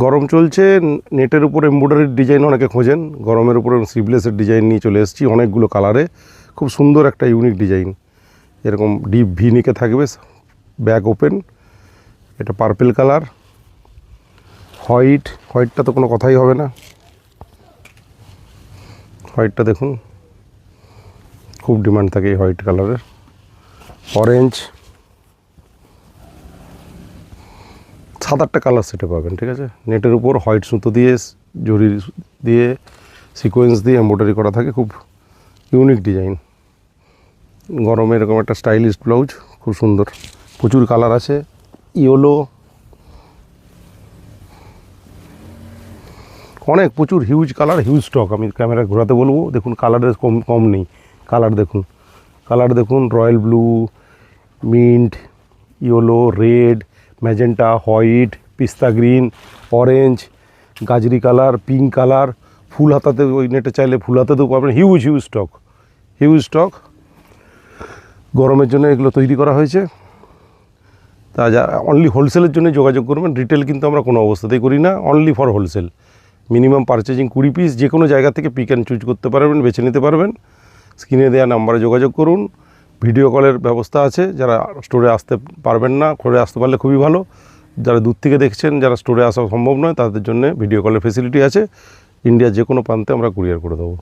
গরম চলছে, নেটের উপর এমব্রয়ডারির ডিজাইন অনেকে খোঁজেন, গরমের উপরে স্লিভলেসের ডিজাইন নিয়ে চলে এসেছি অনেকগুলো কালারে। খুব সুন্দর একটা ইউনিক ডিজাইন, এরকম ডিপ ভি নিকে থাকবে, ব্যাক ওপেন। এটা পার্পেল কালার, হোয়াইটটা তো কোনো কথাই হবে না। হোয়াইটটা দেখুন, খুব ডিমান্ড থাকে এই হোয়াইট কালারের। অরেঞ্জ, 7-8টা কালার সেটে পাবেন, ঠিক আছে। নেটের উপর হোয়াইট সুতো দিয়ে, জরি দিয়ে, সিকোয়েন্স দিয়ে এমব্রয়ডারি করা থাকে, খুব ইউনিক ডিজাইন। গরমে এরকম একটা স্টাইলিশ ব্লাউজ, খুব সুন্দর। প্রচুর কালার আছে, ইয়েলো, প্রচুর হিউজ কালার, হিউজ স্টক। আমি ক্যামেরা ঘোরাতে বলবো, দেখুন কালারের কম নেই। কালার দেখুন, royal blue, mint, yellow, red, magenta, white, pista green, orange, গাজরি কালার, পিঙ্ক কালার। ফুল হাতাতে ওই নেটে চাইলে ফুল হাতাতেও পাবেন। Huge stock. গরমের জন্য এগুলো তৈরি করা হয়েছে। তা যা অনলি হোলসেলের জন্য যোগাযোগ করবেন। রিটেল কিন্তু আমরা কোনো অবস্থাতেই করি না, only for wholesale. Minimum purchasing 20 piece, যে কোনো জায়গা থেকে পিক অ্যান্ড চুজ করতে পারবেন, বেছে নিতে পারবেন। স্ক্রিনে দেওয়া নাম্বারে যোগাযোগ করুন। ভিডিও কলের ব্যবস্থা আছে, যারা স্টোরে আসতে পারবেন না, করে আসতে পারলে খুবই ভালো। যারা দূর থেকে দেখছেন, যারা স্টোরে আসা সম্ভব নয়, তাদের জন্য ভিডিও কলের ফেসিলিটি আছে। ইন্ডিয়ার যে কোনো প্রান্তে আমরা কুরিয়ার করে দেবো।